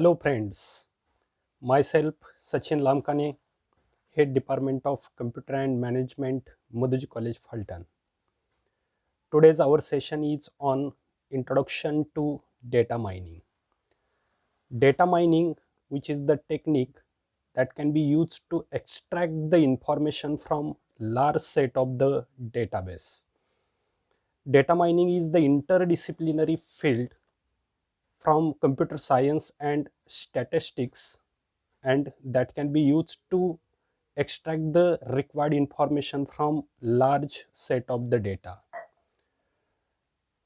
Hello friends, myself Sachin Lamkane, Head Department of Computer and Management, Moduji College, Fulton. Today's our session is on Introduction to Data Mining. Data mining, which is the technique that can be used to extract the information from large set of the database. Data mining is the interdisciplinary field from computer science and statistics, and that can be used to extract the required information from large set of the data.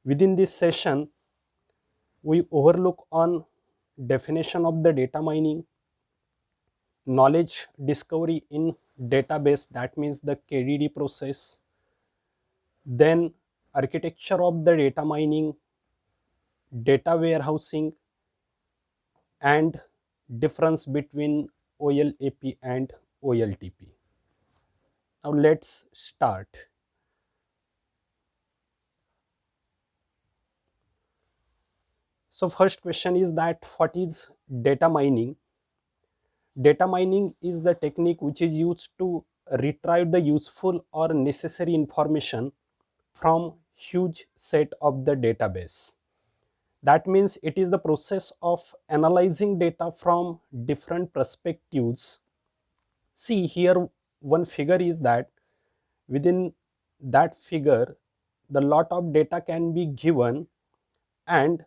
Within this session, we overlook on definition of the data mining, knowledge discovery in database, that means the KDD process, then architecture of the data mining, data warehousing, and difference between OLAP and OLTP. Now let's start. So first question is that what is data mining? Data mining is the technique which is used to retrieve the useful or necessary information from huge set of the database. That means it is the process of analyzing data from different perspectives. See here, one figure is that within that figure the lot of data can be given, and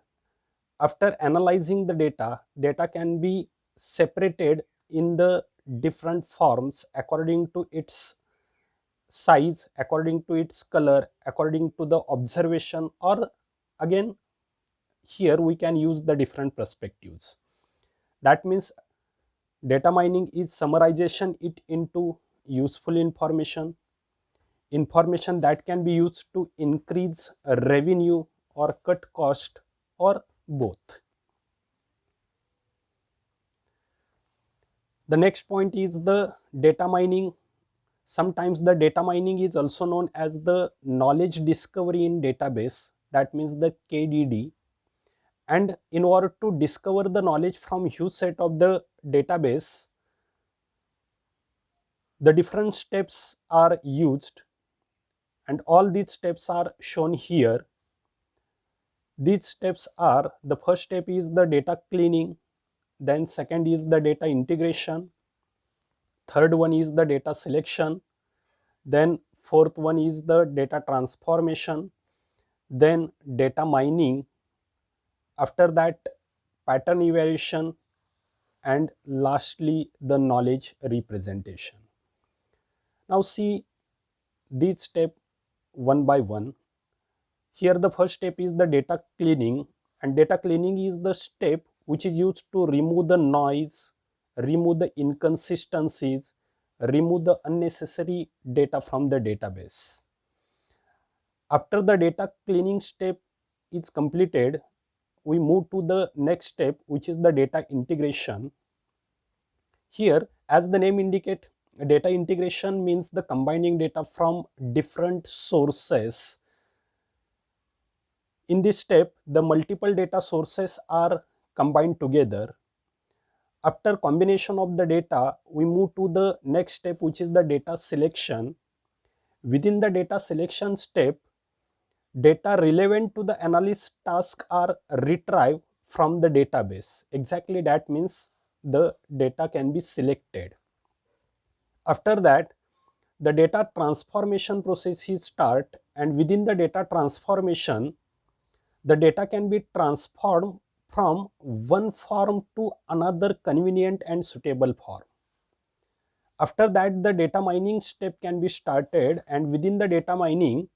after analyzing the data can be separated in the different forms according to its size, according to its color, according to the observation, or again here we can use the different perspectives. That means data mining is summarization it into useful information that can be used to increase revenue or cut cost, or both. The next point is the data mining. Sometimes the data mining is also known as the knowledge discovery in database, that means the KDD. And in order to discover the knowledge from huge set of the database, the different steps are used, and all these steps are shown here. These steps are, the first step is the data cleaning, then second is the data integration, third one is the data selection, then fourth one is the data transformation, then data mining, after that pattern evaluation, and lastly the knowledge representation. Now see these step one by one. Here the first step is the data cleaning, and data cleaning is the step which is used to remove the noise, remove the inconsistencies, remove the unnecessary data from the database. After the data cleaning step is completed, we move to the next step, which is the data integration. Here, as the name indicate, data integration means the combining data from different sources. In this step, the multiple data sources are combined together. After combination of the data, we move to the next step, which is the data selection. Within the data selection step, data relevant to the analyst task are retrieved from the database. Exactly, that means the data can be selected. After that, the data transformation process is start, and within the data transformation, the data can be transformed from one form to another convenient and suitable form. After that, the data mining step can be started, and within the data mining,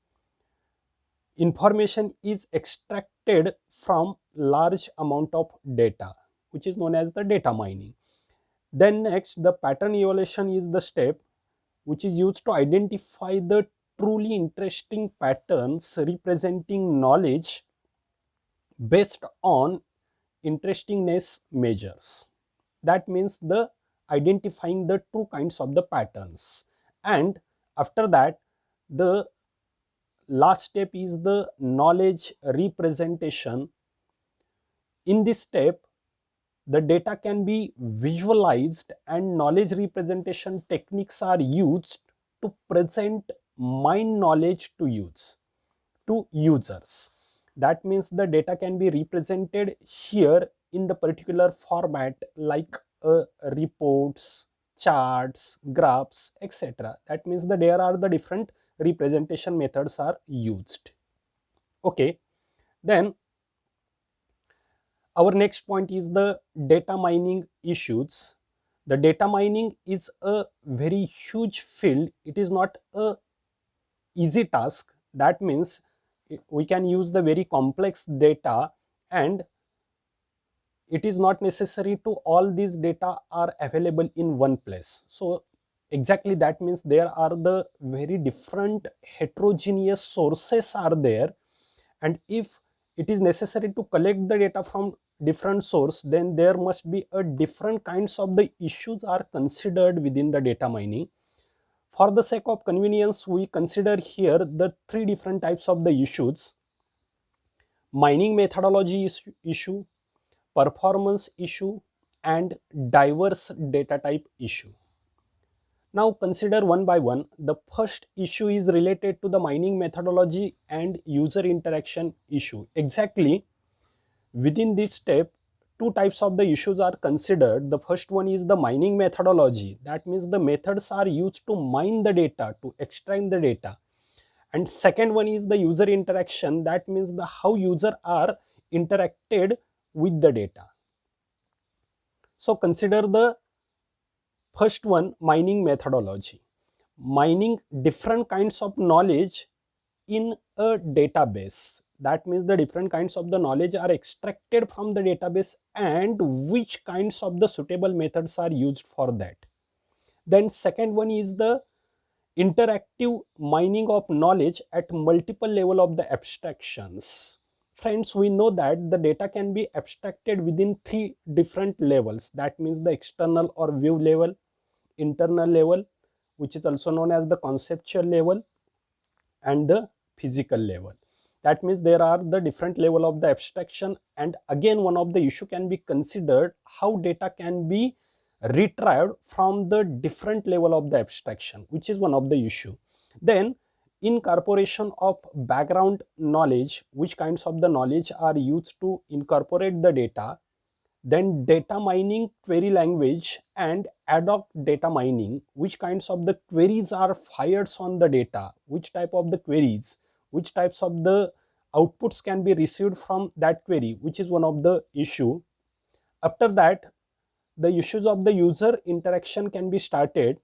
information is extracted from large amount of data, which is known as the data mining. Then next, the pattern evaluation is the step which is used to identify the truly interesting patterns representing knowledge based on interestingness measures. That means the identifying the true kinds of the patterns. And after that, the last step is the knowledge representation. In this step, the data can be visualized and knowledge representation techniques are used to present mind knowledge to users. That means the data can be represented here in the particular format like reports, charts, graphs, etc. That means that there are the different representation methods are used. Okay, then our next point is the data mining issues. The data mining is a very huge field. It is not a easy task. That means we can use the very complex data, and it is not necessary to all these data are available in one place. So exactly, that means there are the very different heterogeneous sources are there, and if it is necessary to collect the data from different source, then there must be a different kinds of the issues are considered within the data mining. For the sake of convenience, we consider here the three different types of the issues: mining methodology issue, performance issue, and diverse data type issue. Now consider one by one. The first issue is related to the mining methodology and user interaction issue. Exactly, within this step, two types of the issues are considered. The first one is the mining methodology. That means the methods are used to mine the data, to extract the data. And second one is the user interaction. That means the how user are interacted with the data. So consider the first one, mining methodology. Mining different kinds of knowledge in a database. That means the different kinds of the knowledge are extracted from the database and which kinds of the suitable methods are used for that. Then second one is the interactive mining of knowledge at multiple level of the abstractions. Friends, we know that the data can be abstracted within three different levels. That means the external or view level, internal level, which is also known as the conceptual level, and the physical level. That means there are the different level of the abstraction, and again one of the issue can be considered how data can be retrieved from the different level of the abstraction, which is one of the issue. Then incorporation of background knowledge, which kinds of the knowledge are used to incorporate the data. Then data mining query language and ad hoc data mining, which kinds of the queries are fired on the data, which type of the queries, which types of the outputs can be received from that query, which is one of the issue. After that, the issues of the user interaction can be started.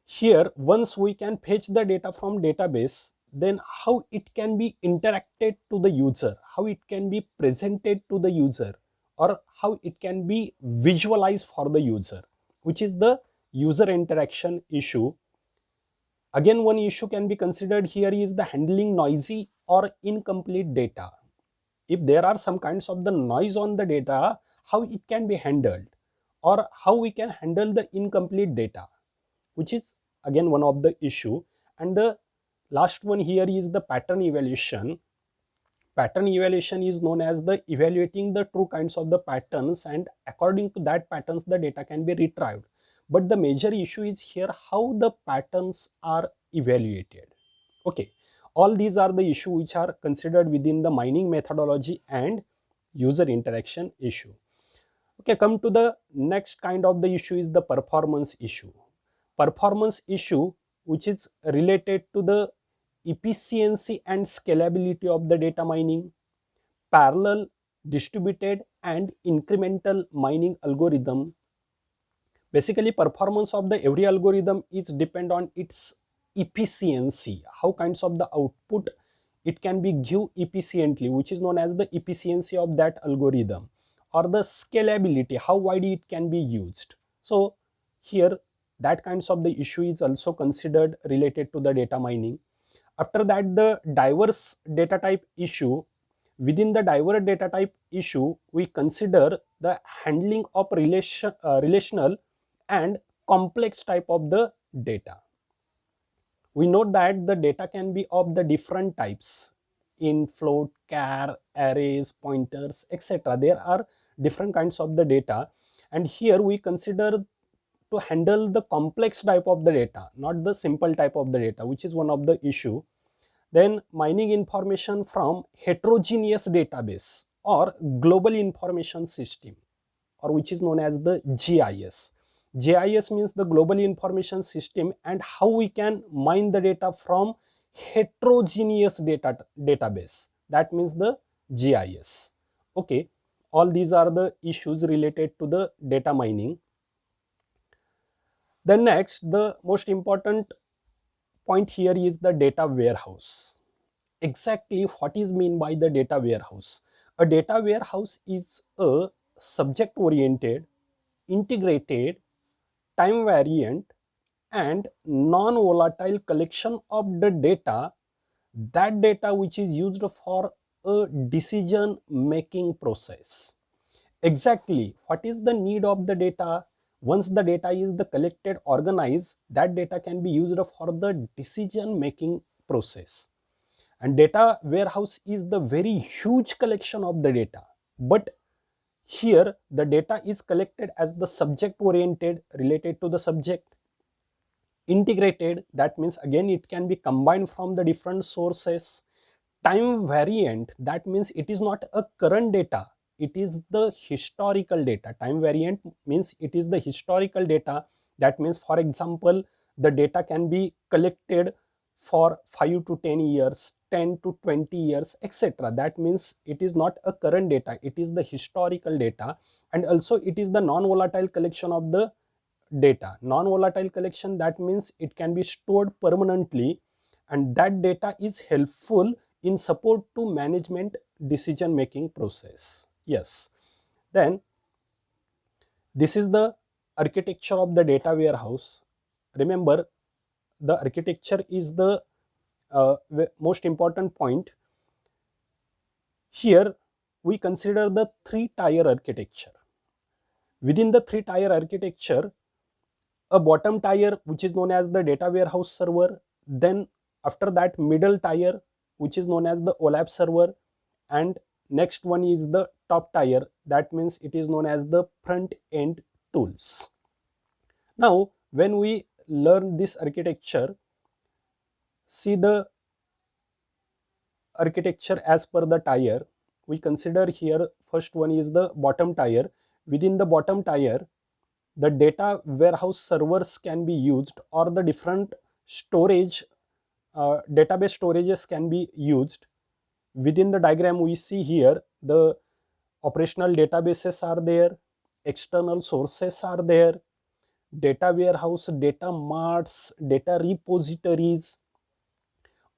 Here, once we can fetch the data from database, then how it can be interacted to the user, how it can be presented to the user, or how it can be visualized for the user, which is the user interaction issue. Again, one issue can be considered here is the handling noisy or incomplete data. If there are some kinds of the noise on the data, how it can be handled, or how we can handle the incomplete data, which is again one of the issue. And the last one here is the pattern evaluation. Pattern evaluation is known as the evaluating the true kinds of the patterns, and according to that patterns the data can be retrieved. But the major issue is here how the patterns are evaluated. Okay, all these are the issue which are considered within the mining methodology and user interaction issue. Okay, come to the next kind of the issue is the performance issue. Performance issue, which is related to the efficiency and scalability of the data mining, parallel, distributed, and incremental mining algorithm. Basically, performance of the every algorithm is depend on its efficiency, how kinds of the output it can be give efficiently, which is known as the efficiency of that algorithm, or the scalability, how wide it can be used. So here that kinds of the issue is also considered related to the data mining. After that, the diverse data type issue. Within the diverse data type issue, we consider the handling of relational and complex type of the data. We know that the data can be of the different types. int, float, char, arrays, pointers, etc. There are different kinds of the data, and here we consider to handle the complex type of the data, not the simple type of the data, which is one of the issue. Then mining information from heterogeneous database or global information system, or which is known as the GIS. GIS means the global information system, and how we can mine the data from heterogeneous database, that means the GIS. Okay, all these are the issues related to the data mining. Then next, the most important point here is the data warehouse. Exactly what is mean by the data warehouse? A data warehouse is a subject oriented, integrated, time variant, and non volatile collection of the data, that data which is used for a decision making process. Exactly what is the need of the data? Once the data is the collected, organized, that data can be used for the decision making process. And data warehouse is the very huge collection of the data, but here the data is collected as the subject oriented, related to the subject, integrated, that means again it can be combined from the different sources, time variant, that means it is not a current data, it is the historical data. Time variant means it is the historical data, that means for example the data can be collected for 5 to 10 years, 10 to 20 years, etc. That means it is not a current data, it is the historical data. And also it is the non-volatile collection of the data. Non-volatile collection, that means it can be stored permanently, and that data is helpful in support to management decision making process. Yes. Then this is the architecture of the data warehouse. Remember, the architecture is the most important point. Here we consider the three-tier architecture. Within the three-tier architecture, a bottom tier which is known as the data warehouse server, then after that middle tier which is known as the OLAP server, and next one is the top tier, that means it is known as the front end tools. Now when we learn this architecture, see the architecture as per the tier. We consider here first one is the bottom tier. Within the bottom tier, the data warehouse servers can be used, or the different storage database storages can be used. Within the diagram we see here, the operational databases are there, external sources are there, data warehouse, data marts, data repositories,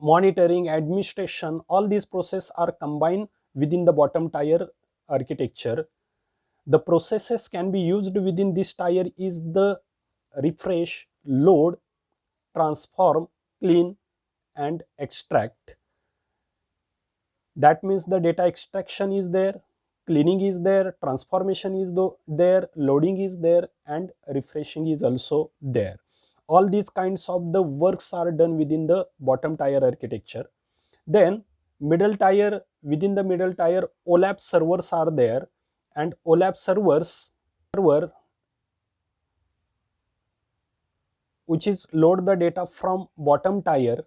monitoring, administration, all these processes are combined within the bottom tier architecture. The processes can be used within this tier is the refresh, load, transform, clean, and extract. That means the data extraction is there, cleaning is there, transformation is there, loading is there, and refreshing is also there. All these kinds of the works are done within the bottom tier architecture. Then middle tier, within the middle tier, OLAP servers are there, and OLAP server which is load the data from bottom tier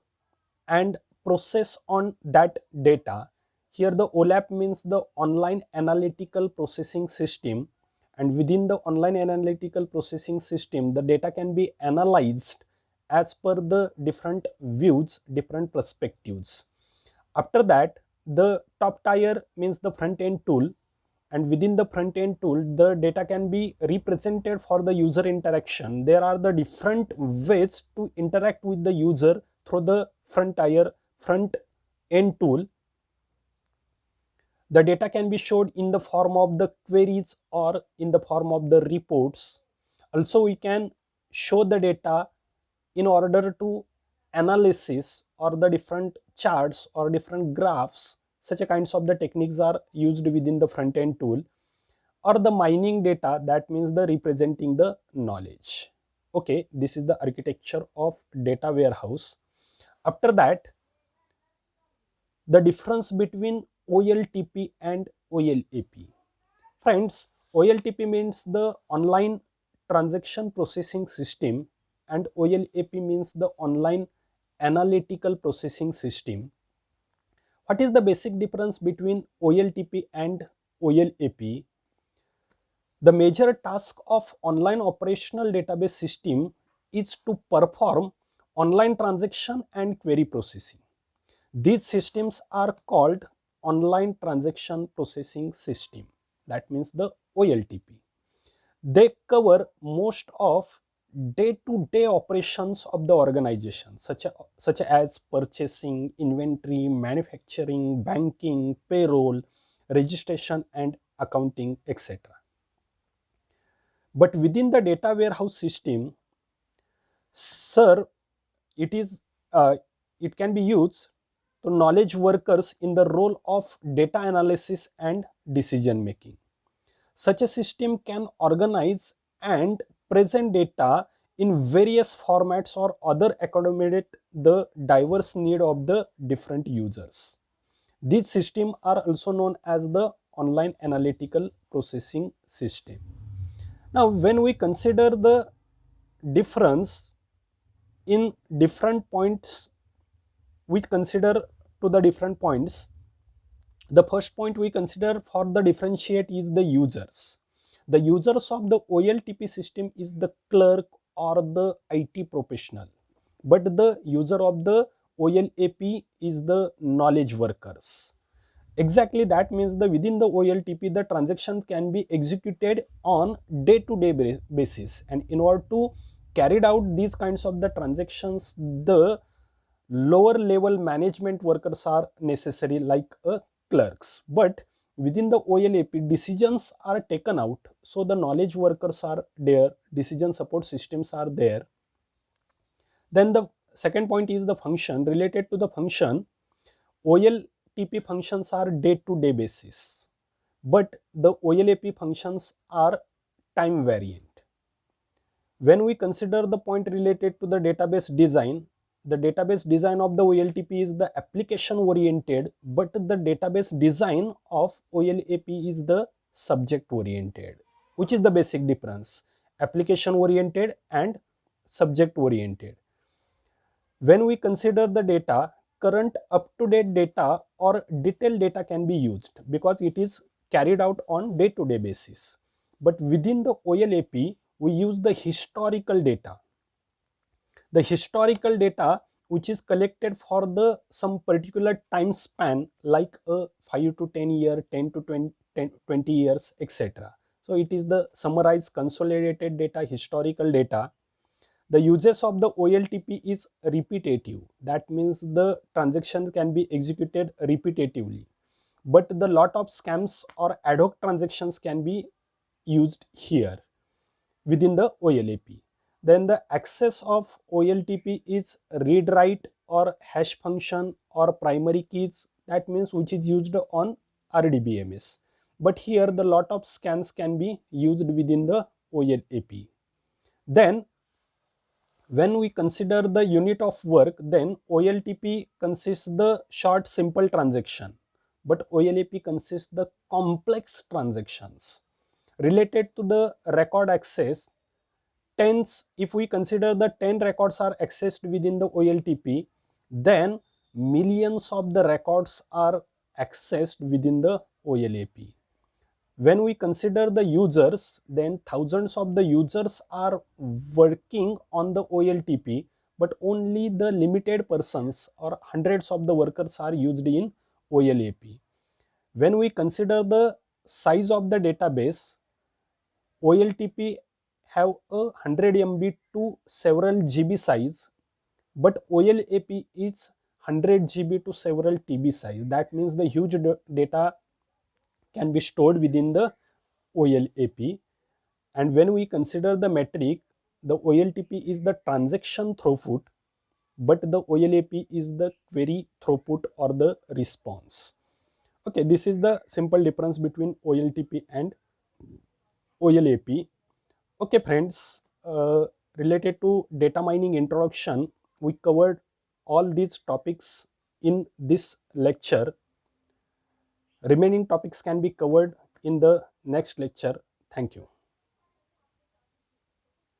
and process on that data. Here the OLAP means the online analytical processing system, and within the online analytical processing system the data can be analyzed as per the different views, different perspectives. After that, the top tier means the front end tool, and within the front end tool the data can be represented for the user interaction. There are the different ways to interact with the user through the front end tool. The data can be showed in the form of the queries or in the form of the reports. Also we can show the data in order to analysis or the different charts or different graphs. Such a kinds of the techniques are used within the front end tool. Or the mining data, that means the representing the knowledge. Okay, this is the architecture of data warehouse. After that, the difference between OLTP and OLAP. Friends, OLTP means the online transaction processing system and OLAP means the online analytical processing system. What is the basic difference between OLTP and OLAP? The major task of online operational database system is to perform online transaction and query processing. These systems are called online transaction processing system. That means the OLTP. They cover most of day-to-day operations of the organization, such as purchasing, inventory, manufacturing, banking, payroll, registration, and accounting, etc. But within the data warehouse system, sir, it is it can be used to knowledge workers in the role of data analysis and decision making. Such a system can organize and present data in various formats or other accommodate the diverse need of the different users. These systems are also known as the online analytical processing system. Now, when we consider the difference in different points, we consider to the different points. The first point we consider for the differentiate is the users. The users of the OLTP system is the clerk or the IT professional, but the user of the OLAP is the knowledge workers. Exactly, that means the within the OLTP the transaction can be executed on day-to-day basis, and in order to carry out these kinds of the transactions, the lower level management workers are necessary like clerks. But within the OLAP decisions are taken out, so the knowledge workers are there, decision support systems are there. Then the second point is the function. Related to the function, OLTP functions are day-to-day basis, but the OLAP functions are time variant. When we consider the point related to the database design, the database design of the OLTP is the application oriented, but the database design of OLAP is the subject oriented. Which is the basic difference? Application oriented and subject oriented. When we consider the data, current up-to-date data or detailed data can be used because it is carried out on day-to-day basis. But within the OLAP, we use the historical data. The historical data which is collected for the some particular time span like a 5 to 10 year, 10 to 20 years, etc. So it is the summarized consolidated data, historical data. The uses of the OLTP is repetitive. That means the transaction can be executed repetitively. But the lot of scams or ad hoc transactions can be used here within the OLAP. Then the access of OLTP is read write or hash function or primary keys. That means which is used on RDBMS. But here the lot of scans can be used within the OLAP. Then when we consider the unit of work, then OLTP consists the short simple transaction, but OLAP consists the complex transactions. Related to the record access, tens, if we consider the 10 records are accessed within the OLTP, then millions of the records are accessed within the OLAP. When we consider the users, then thousands of the users are working on the OLTP, but only the limited persons or hundreds of the workers are used in OLAP. When we consider the size of the database, OLTP have a 100 MB to several GB size, but OLAP is 100 GB to several TB size. That means the huge data can be stored within the OLAP. And when we consider the metric, the OLTP is the transaction throughput, but the OLAP is the query throughput or the response. Okay, this is the simple difference between OLTP and OLAP. Okay, friends, related to data mining introduction, we covered all these topics in this lecture. Remaining topics can be covered in the next lecture. Thank you.